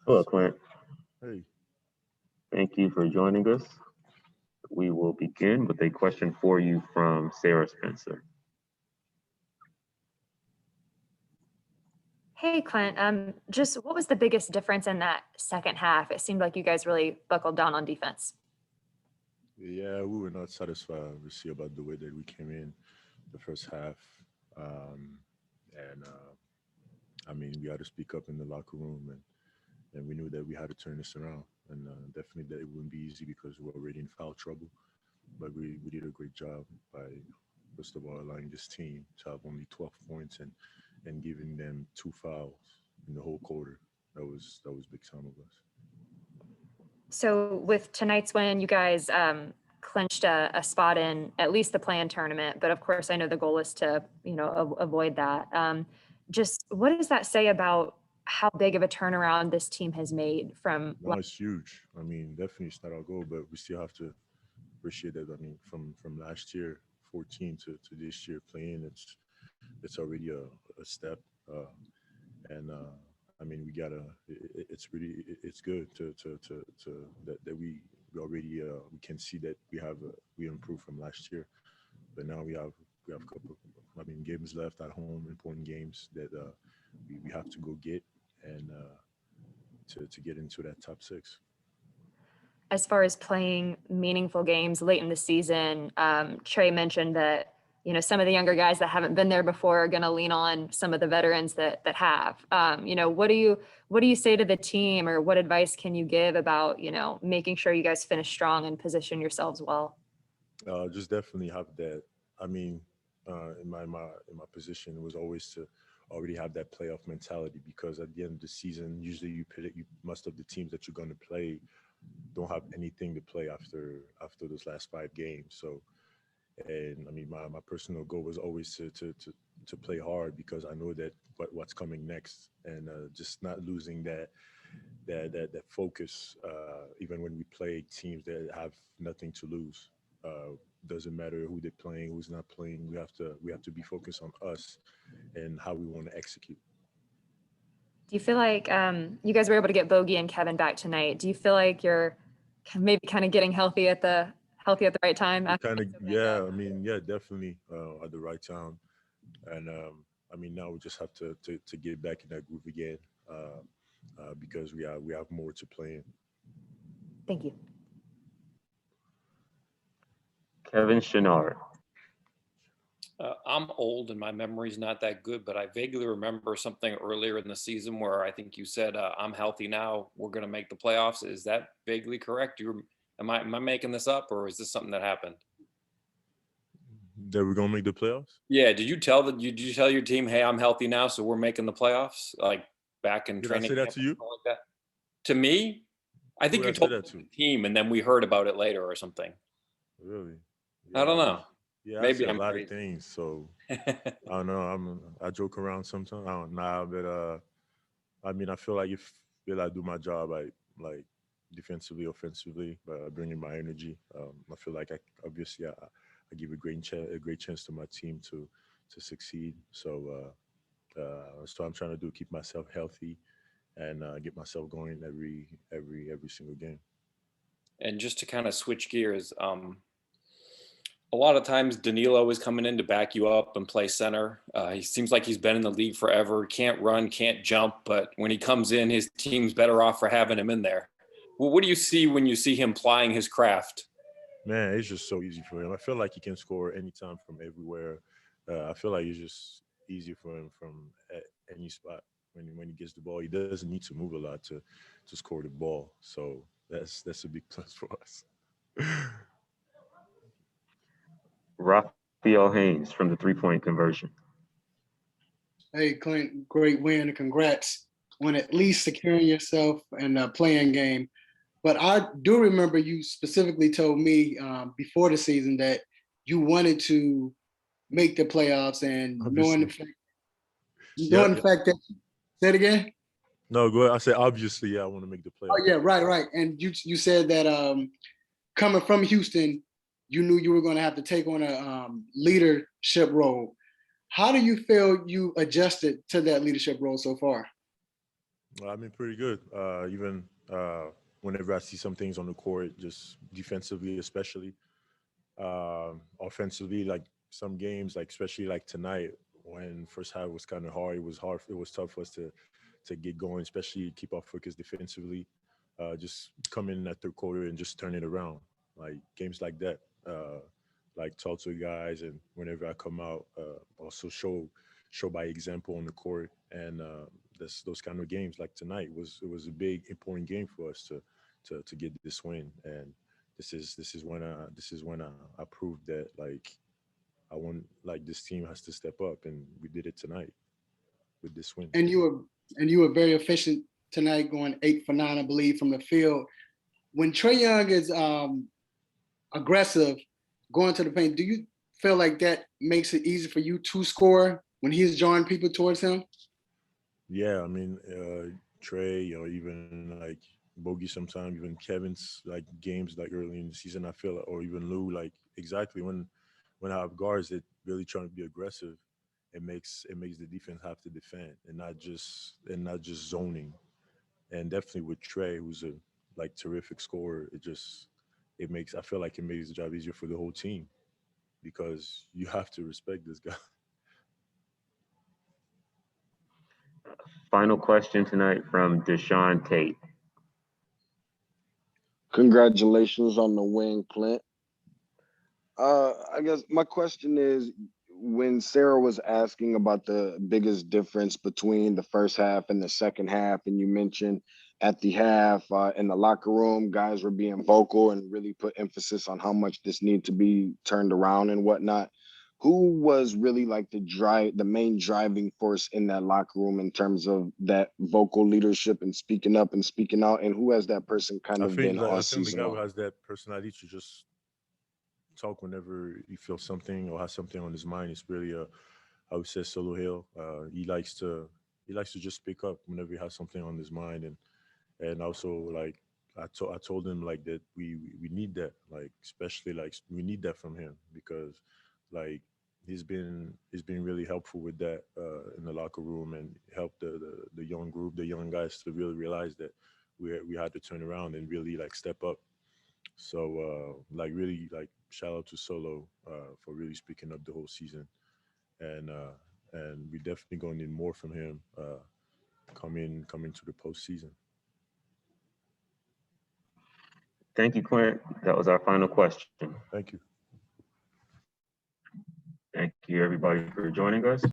Hello, Clint. Hey, Thank you for joining us. We will begin with a question for you from Sarah Spencer. Hey, Clint. Just what was the biggest difference in that second half? It seemed like you guys really buckled down on defense. yeah, we were not satisfied, obviously, about the way that we came in the first half. Um, and I mean, we had to speak up in the locker room, and we knew that we had to turn this around. And definitely that it wouldn't be easy because we're already in foul trouble. But we did a great job by, first of all, allowing this team to have only 12 points and giving them two fouls in the whole quarter. That was big time of us. So with tonight's win, you guys clinched a spot in at least the play-in tournament. But of course, I know the goal is to avoid that. Just what does that say about how big of a turnaround this team has made from? No, it's huge. I mean, definitely it's not our goal, but we still have to appreciate that. I mean, from last year, 14 to this year playing, it's already a step. And I mean, we gotta. It's really it's good to that we already we can see that we improved from last year, but now we have a couple. I mean, games left at home, important games that we have to go get and to get into that top six. As far as playing meaningful games late in the season, Trey mentioned that some of the younger guys that haven't been there before are going to lean on some of the veterans that have. What do you say to the team, or what advice can you give about making sure you guys finish strong and position yourselves well? Just definitely have that. I mean, in my position was always to already have that playoff mentality because at the end of the season, usually most of the teams that you're going to play don't have anything to play after those last 5 games. So, and I mean, my personal goal was always to play hard because I know that what's coming next, and just not losing that focus. Even when we play teams that have nothing to lose, doesn't matter who they're playing, who's not playing. We have to be focused on us and how we want to execute. Do you feel like you guys were able to get Bogey and Kevin back tonight? Do you feel like you're maybe kind of getting healthy at the right time We after kind of, being so banged yeah, up? I mean, yeah, definitely at the right time. And I mean, now we just have to get back in that groove again because we have more to play in. Thank you. Kevin Chenard. I'm old and my memory's not that good, but I vaguely remember something earlier in the season where I think you said, "I'm healthy now. We're going to make the playoffs." Is that vaguely correct? Am I making this up, or is this something that happened? That we're gonna make the playoffs. Yeah. Did you tell your team, "Hey, I'm healthy now, so we're making the playoffs"? Like back in Did I training say that camp to or you? something like that. To me, I Who think did you I say told that the to? team, and then we heard about it later or something. Really? I don't Yeah, know. yeah. I Maybe say a I'm lot of crazy. things, so I don't know. I joke around sometimes. I don't know, but I mean, I feel I do my job like defensively, offensively, by bringing my energy. I feel like I give a great chance to my team to succeed. So I'm trying to do keep myself healthy and get myself going every single game. And just to kind of switch gears, a lot of times Danilo is coming in to back you up and play center. He seems like he's been in the league forever. Can't run, can't jump, but when he comes in, his team's better off for having him in there. Well, what do you see when you see him plying his craft? Man, it's just so easy for him. I feel like he can score anytime from everywhere. I feel like it's just easy for him from any spot. When he gets the ball, he doesn't need to move a lot to score the ball. So that's a big plus for us. Raphael Haynes from the three-point conversion. Hey, Clint, great win and congrats on at least securing yourself in a playing game. But I do remember you specifically told me before the season that you wanted to make the playoffs, and knowing the Obviously, fact, yeah, knowing the yeah. fact that, say it again. No, go ahead. I say obviously, yeah. I want to make the Oh playoffs. yeah, right. And you said that coming from Houston, you knew you were going to have to take on a leadership role. How do you feel you adjusted to that leadership role so far? Well, I mean, pretty good. Even whenever I see some things on the court, just defensively, especially offensively, like some games, like especially like tonight, when first half was kind of hard. It was hard. It was tough for us to get going, especially keep our focus defensively. Just come in that third quarter and just turn it around. Like games like that. Like talk to the guys, and whenever I come out, also show by example on the court, and those kind of games like tonight was a big important game for us to get this win, and this is when I proved that like I want like this team has to step up, and we did it tonight with this win. And you were very efficient tonight, going 8 for 9, I believe, from the field. When Trae Young is aggressive, going to the paint, do you feel like that makes it easy for you to score when he's drawing people towards him? Yeah, I mean Trey, even like Bogey sometimes, even Kevin's like games like early in the season, I feel, or even Lou, like exactly when I have guards that really trying to be aggressive, it makes the defense have to defend and not just zoning. And definitely with Trey, who's a like terrific scorer, I feel like it makes the job easier for the whole team because you have to respect this guy. Final question tonight from Deshaun Tate. Congratulations on the win, Clint. I guess my question is, when Sarah was asking about the biggest difference between the first half and the second half, and you mentioned at the half in the locker room, guys were being vocal and really put emphasis on how much this need to be turned around and whatnot. Who was really like the main driving force in that locker room in terms of that vocal leadership and speaking up and speaking out? And who has that person kind of been all I think the season guy who long? has that personality to just talk whenever he feels something or has something on his mind. It's really I would say Solo Hill. He likes to just speak up whenever he has something on his mind, and also like I told him like that we need that, like especially like we need that from him because like he's been really helpful with that in the locker room and helped the young group, the young guys to really realize that we had to turn around and really like step up. So like really like shout out to Solo for really speaking up the whole season, and we definitely gonna need more from him coming to the postseason. Thank you, Clint. That was our final question. Thank you. Thank you, everybody, for joining us.